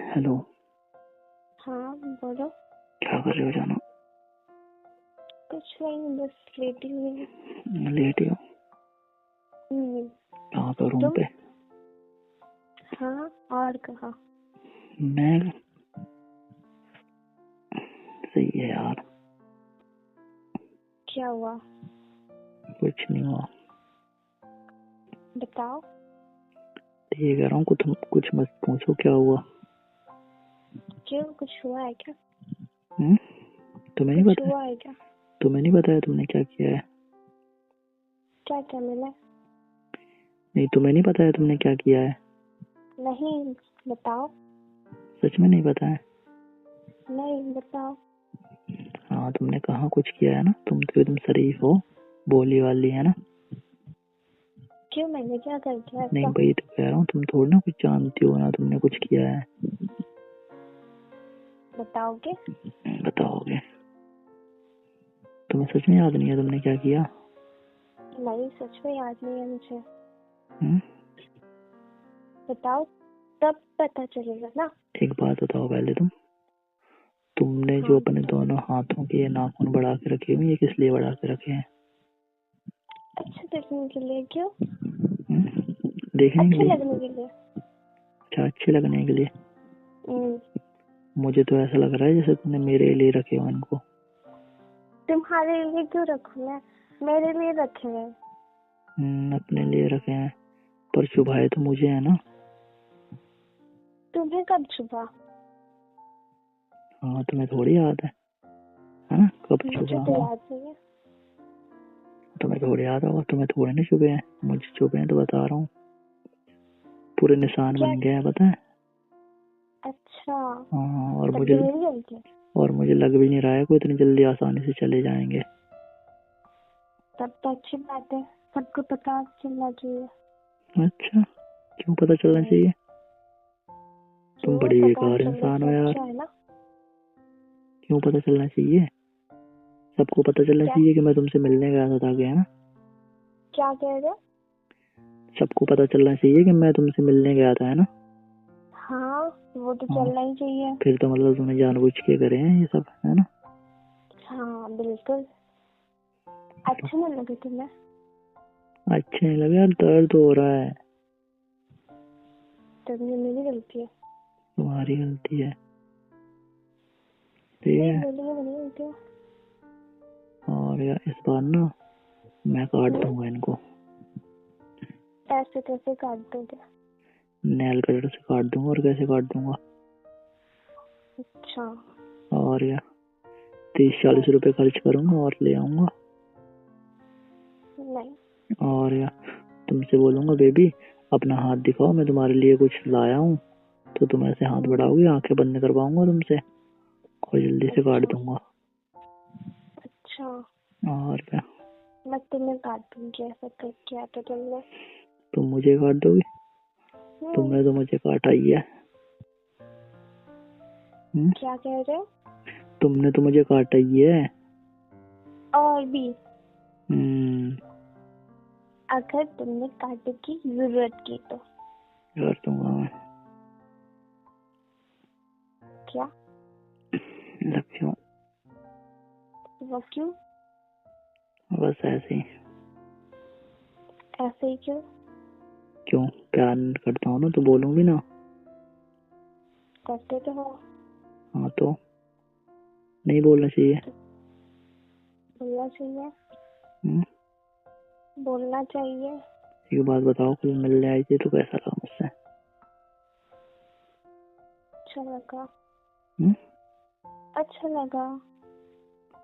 Hello. हाँ बोलो। क्या कर रहे हो जानो? कुछ नहीं, बस लेटी हुई। लेटी हो? कहाँ पे? रूम तुम? पे? हाँ, और कहाँ? मैं सही है यार। क्या हुआ? कुछ नहीं हुआ। बताओ। ये कह रहा हूँ कुछ मत पूछो क्या हुआ। क्यों, कुछ हुआ है क्या? तुम्हें नहीं कुछ पता? हुआ है क्या? तुम्हें नहीं बताया तुमने क्या किया है? क्या क्या मिला? नहीं, तुम्हें नहीं पता है तुमने क्या किया है? नहीं, बताओ। सच में नहीं पता है? नहीं, बताओ। हाँ, तुमने कहाँ कुछ किया है ना? तुम तो एकदम शरीफ हो, बोली वाली है ना। क्यों, मैंने क्या कर दिया नहीं ऐसा? भाई, तो कह रहा हूँ तुम थोड़ी ना कुछ जानती हो ना, तुमने कुछ किया है। बताओगे? बताओगे? तुम्हें सच में याद नहीं है तुमने क्या किया? नहीं, सच में याद नहीं है मुझे। हुँ? बताओ, तब पता चलेगा ना। एक बात बताओ पहले तुमने जो हाँ, अपने बताओ। दोनों हाथों के नाखून बढ़ा के रखे हुए, ये किस लिए बढ़ा के रखे हैं? अच्छा दिखने के लिए। क्यों? देखने के अच्छे लिए? लगने के लिए। अच्छा, अच्छे लगने के लिए। हम्म, मुझे तो ऐसा लग रहा है जैसे तुमने मेरे लिए रखे हो इनको। तुम्हारे लिए क्यों रखूं मैं? मेरे लिए रखे हैं। अपने लिए रखे हैं, पर चुभाए तो मुझे है ना। तुम्हें कब छुपा? हाँ, तुम्हें थोड़ी याद है ना? कब मुझे चुभा तो हो? याद नहीं है। तुम्हें थोड़ी याद होगा, तुम्हें थोड़े ना चुभे हैं, मुझे चुभे हैं तो बता रहा हूँ। पूरे निशान क्या? बन गए हैं, पता है? अच्छा, हाँ, तब तो मेरी गलती है। और मुझे लग भी नहीं रहा है कोई इतनी जल्दी आसानी से चले जाएंगे। तब तो अच्छी बात है, सबको पता चलना चाहिए। अच्छा, क्यों पता चलना चाहिए? तुम क्यों, बड़ी पता बेकार चलने इंसान हो से यार। अच्छा है ना। क्यों पता चलना चाहिए? सबको पता चलना क्या? चाहिए कि मैं तुमसे मिलने गया था, ताकि है ना। क्या कह रहे हो? सबको पता चलना चाहिए कि मैं तुमसे मिलने गया था, है ना। हाँ, वो तो हाँ, चलना ही चाहिए। फिर तो मतलब तुमने जानबूझ के करे हैं ये सब, है ना। हाँ बिल्कुल। अच्छा नहीं लगे तुम्हें? अच्छे नहीं लगे यार, दर्द हो रहा है। तब ये मेरी गलती है। तुम्हारी गलती है, ठीक नहीं है। बोलिए, मेरी गलती है। और यार इस बार ना मैं काट हम्म, दूंगा इनको। ऐसे कैसे काट दोगे? नेल कटर से काट दूंगा। और कैसे काट दूंगा? अच्छा। और यार 30-40 रुपए खर्च करूंगा और ले आऊंगा। नहीं। और यार तुमसे बोलूंगा, बेबी अपना हाथ दिखाओ, मैं तुम्हारे लिए कुछ लाया हूँ। तो तुम ऐसे हाथ बढ़ाओगी, आंखें बंद करवाऊंगा तुमसे और जल्दी से काट अच्छा। दूंगा। अच्छा, और क्या? मैं तुम्हें काट दूंगी ऐसा करके आता तुमने। तुम मुझे काट दोगी? तुमने तो मुझे काटा ही है। क्या कह रहे हो? तुमने तो मुझे काटा ही है। और भी? हम्म, अगर तुमने कांटे की जरूरत की तो। कर दूंगा मैं। क्या? Love you. वो क्यों? बस ऐसे ही। ऐसे ही क्यों? क्यों, प्यार करता हूँ ना तो बोलूंगी ना। करते तो हो। हाँ तो नहीं बोलना चाहिए? बोलना चाहिए। हम्म, बोलना चाहिए। एक बात बताओ, कल मिलने आई थी तो कैसा लगा मुझसे? अच्छा लगा। हम्म, अच्छा लगा।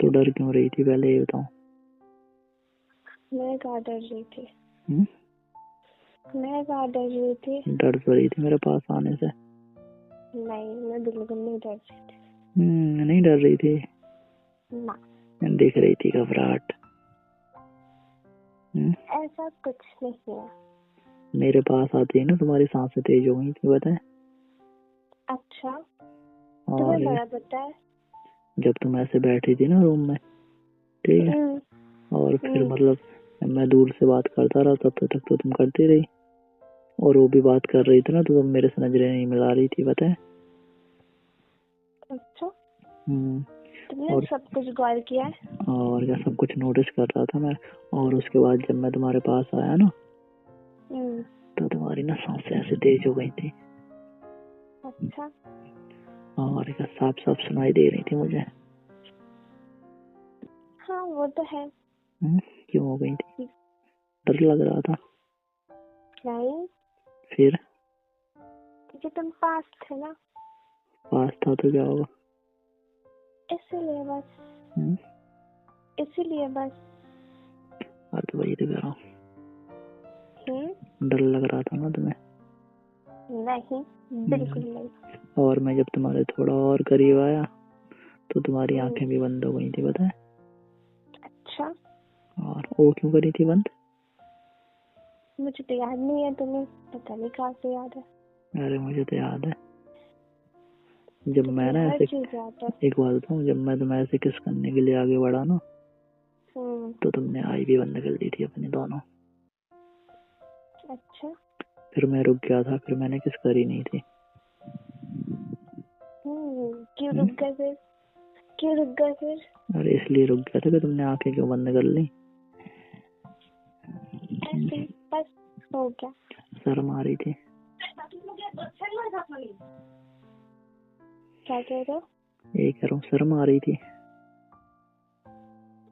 तो डर क्यों रही थी पहले ये बताओ? मैं कहाँ डर रही थी? हम्म, मैं कहाँ डर रही थी? डर तो रही थी मेरे पास आने से। नहीं, मैं बिल्कुल नहीं डर रही थी। नहीं डर रही थी? ना। दिख रही थी घबराहट। ऐसा कुछ नहीं है। मेरे पास आती है ना तुम्हारी सांसें तेज हो गई थी, बताए। अच्छा, और तुम्हें बड़ा पता है। जब तुम ऐसे बैठी थी ना रूम में, ठीक है, और फिर मतलब मैं दूर से बात करता रहा, तब तक तो तुम करती रही। और वो भी बात कर रही थी ना, तो तुम मेरे से नजरें नहीं मिला रही थी, बताए। अच्छा, हम्म, तुमने और सब कुछ गौर किया है? और क्या, सब कुछ नोटिस कर रहा था मैं। और उसके बाद जब मैं तुम्हारे पास आया ना, तो तुम्हारी ना सांसें ऐसे तेज हो गई थी। अच्छा, और क्या, साफ साफ सुनाई दे रही थी मुझे। हाँ वो तो है। क्यों हो गई थी? डर लग रहा था? नहीं, फिर? क्योंकि तुम पास थे ना, पास था तो क्या होगा? इसीलिए बस। हम्म, इसीलिए बस। तो वही तो कह रहा हूँ, डर लग रहा था ना तुम्हें? नहीं, बिल्कुल नहीं। और मैं जब तुम्हारे थोड़ा और करीब आया तो तुम्हारी हम्म, आंखें भी बंद हो गई थी, पता है? अच्छा, और वो क्यों करी थी बंद? मुझे तो याद नहीं है, तुम्हें पता नहीं कहाँ से याद है। अरे मुझे तो याद है। जब मैं तुम्हें ना हर ऐसे, चीज याद है। एक बात बताऊँ, जब मैं तुम्हें ऐसे किस करने के लिए आगे बढ़ा ना, तो तुमने आई भी बंद कर दी थी अपनी दोनों। अच्छा, फिर मैं रुक गया था, फिर मैंने किस करी नहीं थी। क्यों रुक गए फिर? क्यों रुक गए फिर? अरे इसलिए रुक गया था कि तुमने आंखें क्यों बंद कर ली। ऐसे ही, बस हो गया। शर्म आ रही थी? क्या कह रहे हो? ये कह रहा हूँ, शर्म आ रही थी?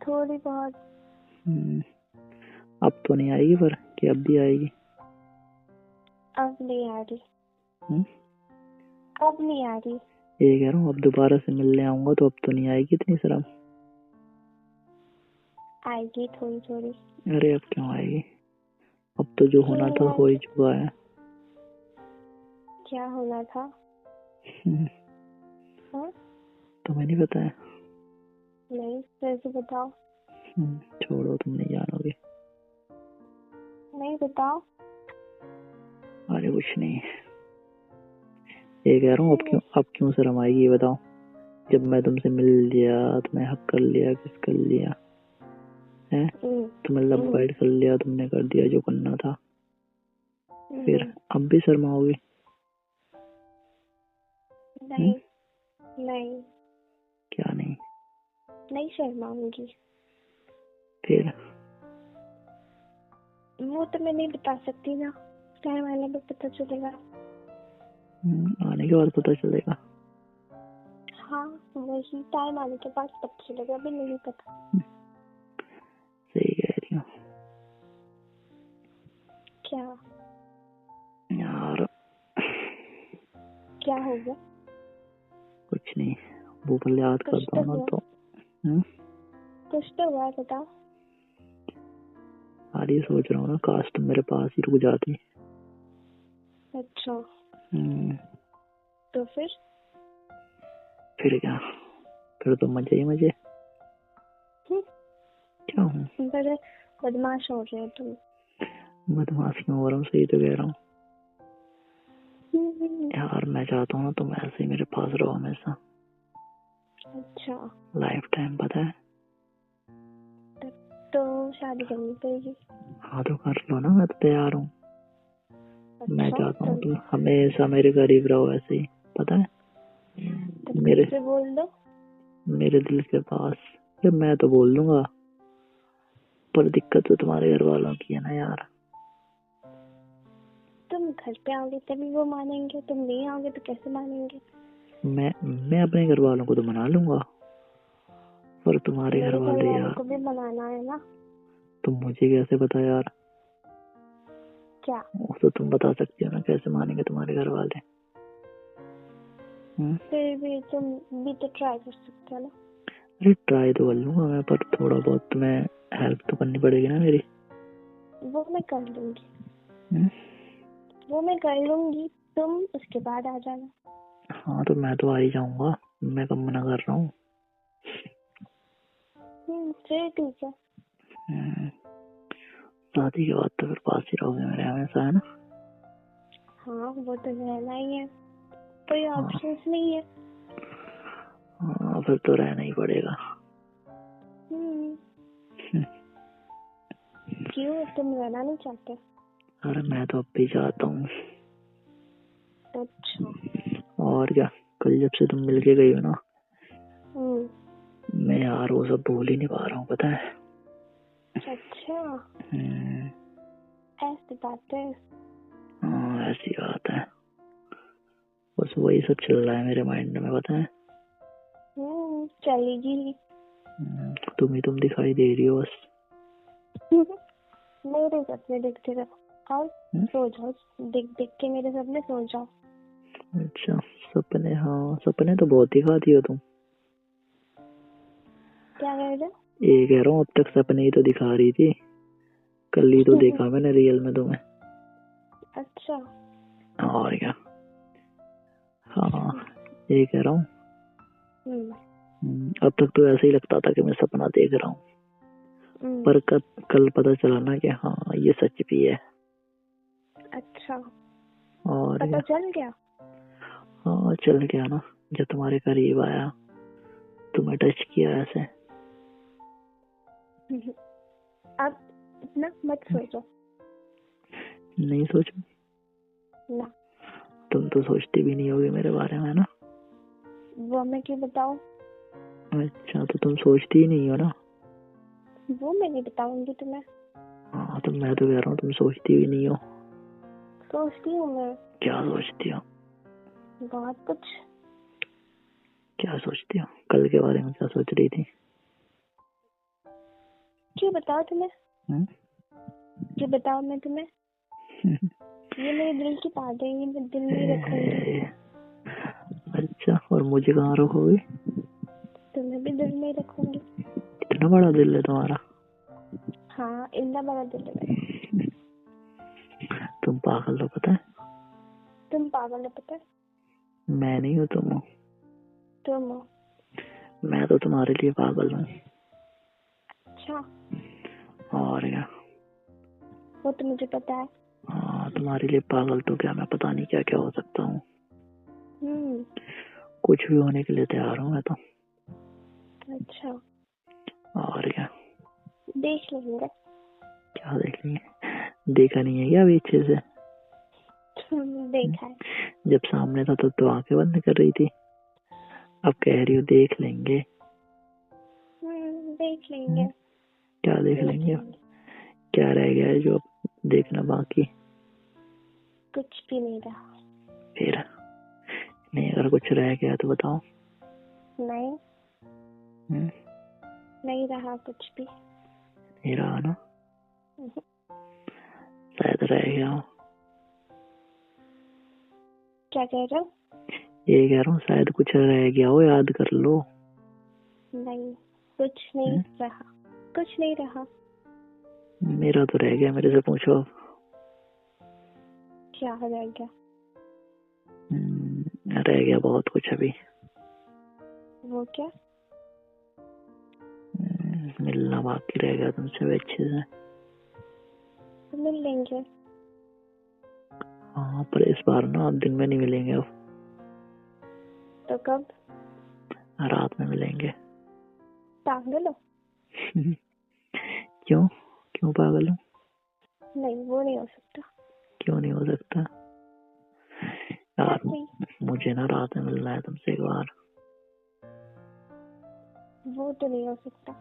थोड़ी बहुत। अब तो नहीं आएगी, पर कि अब भी आएगी? अब नहीं आ रही। अब नहीं आ रही। ये कह रहा हूँ, अब दोबारा से मिलने आऊंगा तो अब तो नहीं आएगी इतनी शर्म? आएगी थोड़ी थोड़ी। अरे अब क्यों आएगी? अब तो जो होना था हो ही चुका है। क्या होना था? तुम्हें नहीं पता है? नहीं, फिर से बताओ। छोड़ो, तुम नहीं जानोगे। नहीं, बताओ। अरे कुछ नहीं। ये कह रहा हूँ, अब क्यों शर्म आएगी, ये बताओ। जब मैं तुमसे मिल लिया, तुम्हें हक कर लिया, किस कर लिया है, तुम्हें लब बाइट कर लिया, तुमने कर दिया जो करना था, फिर अब भी शर्माओगे? नहीं, नहीं, क्या नहीं? नहीं शर्माऊंगी। फिर? वो तो मैं नहीं बता सकती ना, टाइम आने पे पता चलेगा। आने के बाद पता चलेगा? हाँ, वही टाइम आने के बाद पता चलेगा, अभी नहीं पता। सही कह रही हो क्या? यार। क्या हो गया? कुछ नहीं, वो पल याद करता हूँ ना तो कुछ तो हुआ, बताओ। यार ये सोच रहा हूँ ना, काश तुम मेरे पास ही रुक जाती। अच्छा, तो फिर क्या, फिर तो मजे ही मजे। क्या हूँ? बड़े बदमाश हो रहे हो तुम। बदमाश क्यों हो रहा हूँ? सही तो कह रहा हूँ यार। मैं चाहता हूँ ना तुम ऐसे ही मेरे पास रहो हमेशा। अच्छा, लाइफ टाइम, पता है? तो शादी करनी पड़ेगी। हाँ तो कर लो ना, मैं तो तैयार हूँ। अच्छा, मैं चाहता हूँ तुम हमेशा मेरे करीब रहो ऐसे ही, पता है? मेरे से बोल दो। मेरे दिल के पास। अरे मैं तो बोल दूंगा, पर दिक्कत तो तुम्हारे घर वालों की है ना यार। तुम घर पे आओगे तभी वो मानेंगे, तुम नहीं आओगे तो कैसे मानेंगे? मैं अपने घर वालों को तो मना लूंगा, पर तुम्हारे घर वाले यार। को भी मनाना है ना। तुम मुझे कैसे पता यार? क्या? वो तो तुम बता सकती हो ना, कैसे मानेंगे तुम्हारे घर वाले? फिर भी तुम भी तो ट्राई कर सकते हो ना। अरे ट्राई तो कर लूंगा मैं, पर थोड़ा बहुत तुम्हें हेल्प तो करनी पड़ेगी ना मेरी। वो मैं कर लूंगी। वो मैं कर लूंगी, तुम उसके बाद आ जाना। हाँ तो मैं तो आ ही जाऊंगा, मैं कब मना कर रहा हूँ। फिर ठीक है। शादी के बाद तो फिर पास ही रहोगे मेरे हमेशा, है ना? हाँ, वो तो रहना ही है, कोई ऑप्शन नहीं है। हाँ फिर तो रहना ही पड़ेगा। क्यों, तुम रहना नहीं चाहते? अरे मैं तो अब भी चाहता हूँ। अच्छा, और क्या, कल जब से तुम मिल के गई हो ना, हम्म। मैं यार वो सब भूल ही नहीं पा रहा हूँ, पता है। अच्छा, हम्म, ऐसी बात है। हाँ ऐसी बात है। बस वही सब चल रहा है मेरे माइंड में, पता है। चलेगी। तुम दिखाई दे रही हो बस। मेरे सपने देखते रहो और सो जाओ, देख देख के मेरे सपने सो जाओ। अच्छा, सपने, हाँ सपने तो बहुत दिखाती हो तुम। क्या कह रहे हो? ये कह रहा हूँ, अब तक सपने ही तो दिखा रही थी, कल ही तो देखा मैंने रियल में तुम्हें। अच्छा, और क्या। हाँ ये कह रहा हूँ, अब तक तो ऐसा ही लगता था कि मैं सपना देख रहा हूँ, पर कल पता चला ना कि हाँ ये सच भी है। अच्छा, और पता चल गया? हाँ चल गया ना, जब तुम्हारे करीब आया, तुम्हें टच किया ऐसे। अब इतना मत सोचो। नहीं सोचो ना, तुम तो सोचती भी नहीं होगी मेरे बारे में ना। वो मैं क्यों बताऊं? अच्छा, तो तुम सोचती ही नहीं हो ना। वो मैं नहीं बताऊंगी तुम्हें। हाँ तो मैं तो कह रहा हूँ तुम सोचती भी नहीं हो। सोचती हूँ मैं। क्या सोचती हो? बहुत कुछ। क्या सोचती हो? कल के बारे में क्या सोच रही थी? क्यों बताओ तुम्हें? क्यों बताओ मैं तुम्हें? ये मेरे दिल की बात है, ये मैं दिल में रखूंगी। अच्छा, और मुझे कहाँ रखोगे? तुम्हें भी दिल में रखूंगी। इतना बड़ा दिल है तुम्हारा? हाँ, इतना बड़ा दिल है मेरा। तुम पागल हो, पता है। तुम पागल हो, पता है। मैं नहीं हूँ, तुम हो। तुम हो। मैं तो तुम्हारे लिए पागल हूँ। अच्छा, और क्या। वो तो मुझे पता है। हाँ, तुम्हारे लिए पागल तो क्या, मैं पता नहीं क्या क्या हो सकता हूँ। हम्म। कुछ भी होने के लिए तैयार हूँ मैं तो। अच्छा, और क्या। देख लेंगे। क्या देख लेंगे? देखा नहीं है क्या अभी अच्छे से? देखा है। जब सामने था तब तो आंखें बंद कर रही थी, अब कह रही हो देख लेंगे। देख लेंगे। क्या देख लेंगे? क्या रह गया है जो देखना बाकी? कुछ भी नहीं रहा। फिर नहीं, अगर कुछ रह गया तो बताओ। नहीं, नहीं रहा कुछ भी। नहीं रहा ना? शायद रह गया हो। क्या कह रहे हो? ये कह रहा हूँ शायद कुछ रह गया हो, याद कर लो। नहीं, कुछ नहीं रहा, कुछ नहीं रहा। मेरा तो रह गया, मेरे से पूछो अब। क्या रह गया? रह गया बहुत कुछ अभी। वो क्या? मिलना बाकी रह गया तुमसे अच्छे से। तो मिल लेंगे। हाँ, पर इस बार ना अब दिन में नहीं मिलेंगे अब। तो कब? रात में मिलेंगे। पागल हो? क्यों? क्यों पागल हूँ? नहीं, वो नहीं हो सकता। क्यों नहीं हो सकता? यार मुझे ना रात में मिलना है तुमसे एक बार। वो तो नहीं हो सकता।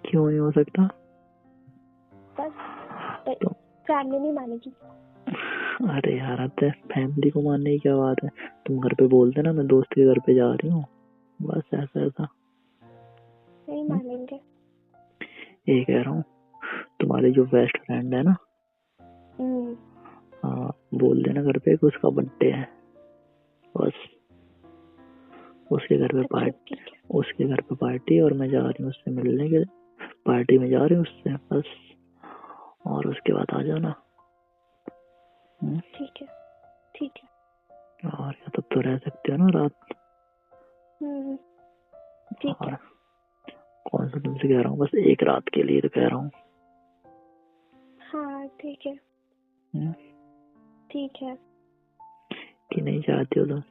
क्यों नहीं हो सकता? बस तो फैमिली नहीं मानेगी। अरे यार, फैमिली को मानने की क्या बात है? तुम घर पे बोल देना मैं दोस्त के घर पे जा रही हूँ, बस ऐसा ऐसा। नहीं मानेंगे। ये कह रहा हूँ, तुम्हारे जो बेस्ट फ्रेंड है ना, हाँ बोल देना घर पे कि उसका बर्थडे है, बस उसके घर पे पार्टी, उसके घर पे पार्टी, और मैं जा रही हूँ उससे मिलने के, पार्टी में जा रही हूँ उससे, बस। और उसके बाद आ जाना। ठीक है, ठीक है। और क्या, तब तो रह सकते हो ना रात। ठीक है। कौन सा तुमसे कह रहा हूँ, बस एक रात के लिए तो कह रहा हूँ। हाँ ठीक है। ठीक है। कि नहीं चाहती हो तुम?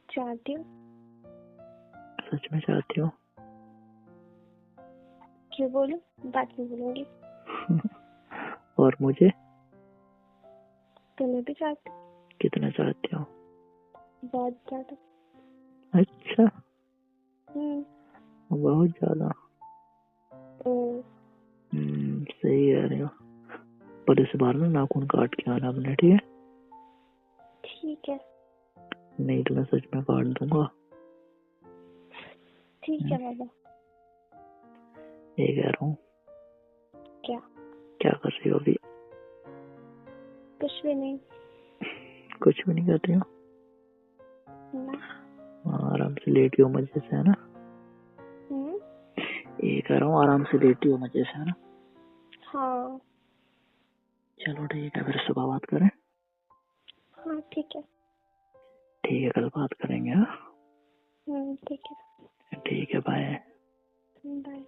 चाहती हूँ। सच में चाहती हो? क्यों बोलूं? बात नहीं बोलूंगी। और मुझे? तुम्हें भी चाहती हूँ। कितना चाहती हो? बहुत ज्यादा। अच्छा, हम्म। बहुत ज्यादा। सही कह रहे हो, पर इस बार ना नाखून काट के आना अपने, ठीक है? ठीक है। नहीं तो मैं सच में काट दूंगा। ठीक है बाबा। ये कह रहा हूँ। क्या? क्या कर रही हो अभी? कुछ भी नहीं। कुछ भी नहीं कर रही हो? ना। आराम से लेटी हो मजे से, है ना? ये कह रहा हूँ, आराम से लेटी हो मजे से, है ना? हाँ। चलो ठीक है, फिर सुबह बात करें। हाँ ठीक है। ठीक है, कल बात करेंगे। हाँ ठीक है। ठीक है, बाय। बाय।